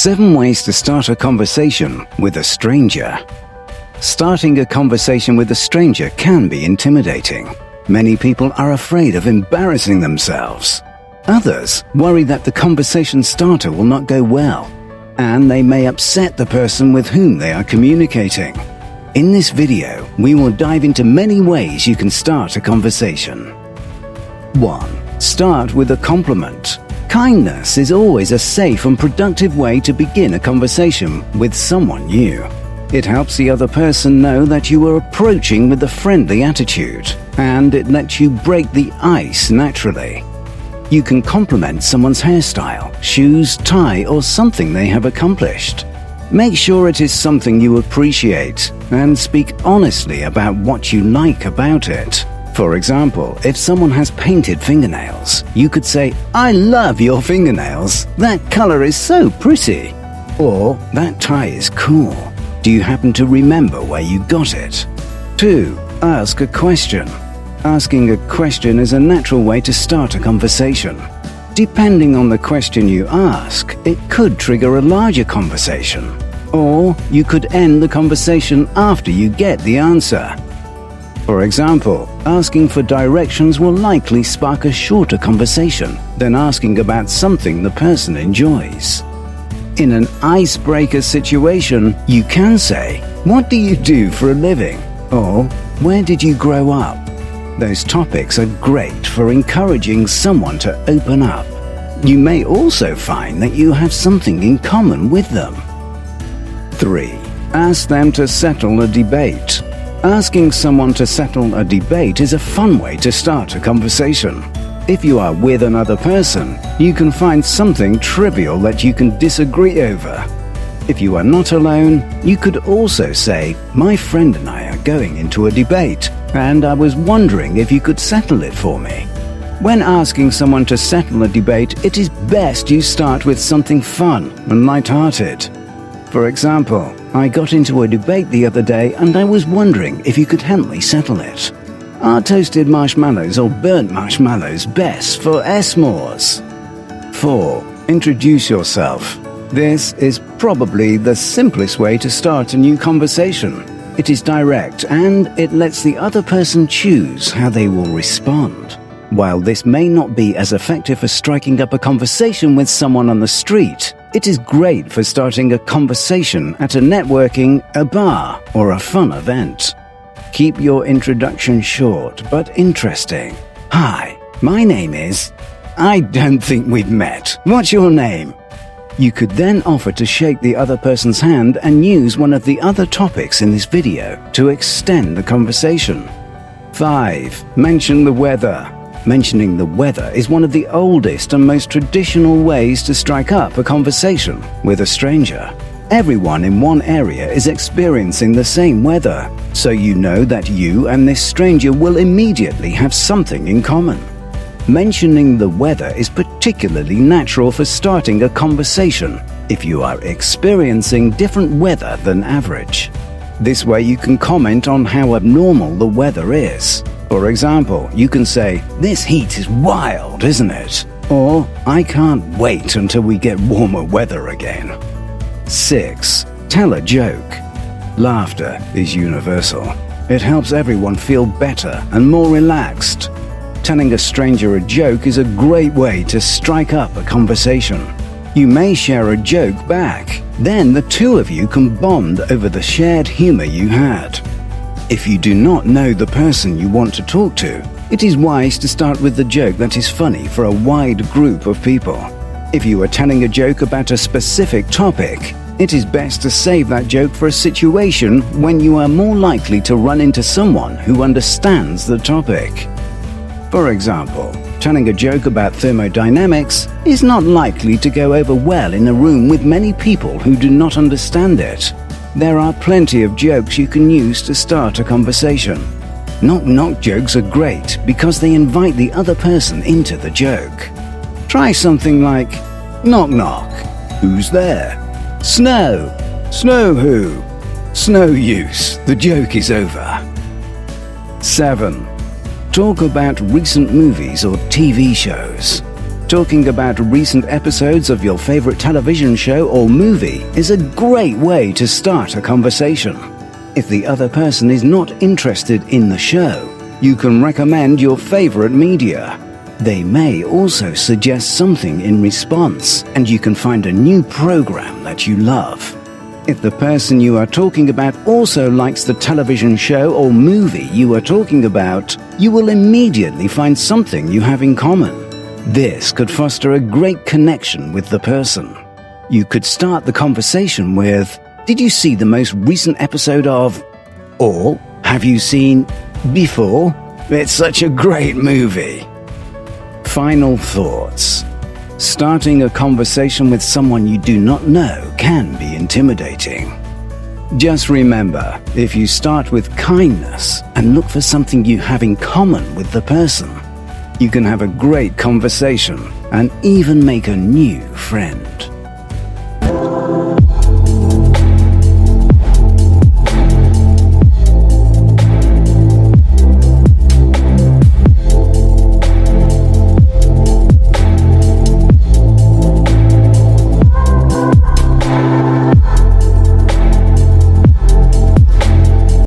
7 ways to start a conversation with a stranger. Starting a conversation with a stranger can be intimidating. Many people are afraid of embarrassing themselves. Others worry that the conversation starter will not go well, and they may upset the person with whom they are communicating. In this video, we will dive into many ways you can start a conversation. 1. Start with a compliment. Kindness is always a safe and productive way to begin a conversation with someone new. It helps the other person know that you are approaching with a friendly attitude, and it lets you break the ice naturally. You can compliment someone's hairstyle, shoes, tie, or something they have accomplished. Make sure it is something you appreciate, and speak honestly about what you like about it. For example, if someone has painted fingernails, you could say, "I love your fingernails. That color is so pretty." Or, "That tie is cool. Do you happen to remember where you got it?" 2. Ask a question. Asking a question is a natural way to start a conversation. Depending on the question you ask, it could trigger a larger conversation. Or you could end the conversation after you get the answer. For example, asking for directions will likely spark a shorter conversation than asking about something the person enjoys. In an icebreaker situation, you can say, "What do you do for a living?" Or, "Where did you grow up?" Those topics are great for encouraging someone to open up. You may also find that you have something in common with them. 3. Ask them to settle a debate. Asking someone to settle a debate is a fun way to start a conversation. If you are with another person, you can find something trivial that you can disagree over. If you are not alone, you could also say, "My friend and I are going into a debate, and I was wondering if you could settle it for me." When asking someone to settle a debate, it is best you start with something fun and light-hearted. For example, "I got into a debate the other day and I was wondering if you could help me settle it. Are toasted marshmallows or burnt marshmallows best for s'mores?" 4. Introduce yourself. This is probably the simplest way to start a new conversation. It is direct and it lets the other person choose how they will respond. While this may not be as effective for striking up a conversation with someone on the street, it is great for starting a conversation at a networking, a bar, or a fun event. Keep your introduction short but interesting. "Hi, my name is..." "I don't think we've met. What's your name?" You could then offer to shake the other person's hand and use one of the other topics in this video to extend the conversation. 5. Mention the weather. Mentioning the weather is one of the oldest and most traditional ways to strike up a conversation with a stranger. Everyone in one area is experiencing the same weather, so you know that you and this stranger will immediately have something in common. Mentioning the weather is particularly natural for starting a conversation if you are experiencing different weather than average. This way you can comment on how abnormal the weather is. For example, you can say, "This heat is wild, isn't it?" Or, "I can't wait until we get warmer weather again." 6. Tell a joke. Laughter is universal. It helps everyone feel better and more relaxed. Telling a stranger a joke is a great way to strike up a conversation. You may share a joke back. Then the two of you can bond over the shared humor you had. If you do not know the person you want to talk to, it is wise to start with the joke that is funny for a wide group of people. If you are telling a joke about a specific topic, it is best to save that joke for a situation when you are more likely to run into someone who understands the topic. For example, telling a joke about thermodynamics is not likely to go over well in a room with many people who do not understand it. There are plenty of jokes you can use to start a conversation. Knock-knock jokes are great because they invite the other person into the joke. Try something like, "Knock knock, who's there?" "Snow." "Snow who?" "Snow use, the joke is over." 7. Talk about recent movies or TV shows. Talking about recent episodes of your favorite television show or movie is a great way to start a conversation. If the other person is not interested in the show, you can recommend your favorite media. They may also suggest something in response, and you can find a new program that you love. If the person you are talking about also likes the television show or movie you are talking about, you will immediately find something you have in common. This could foster a great connection with the person. You could start the conversation with, "Did you see the most recent episode of?" Or, "Have you seen before? It's such a great movie." Final thoughts. Starting a conversation with someone you do not know can be intimidating. Just remember, if you start with kindness and look for something you have in common with the person, you can have a great conversation and even make a new friend.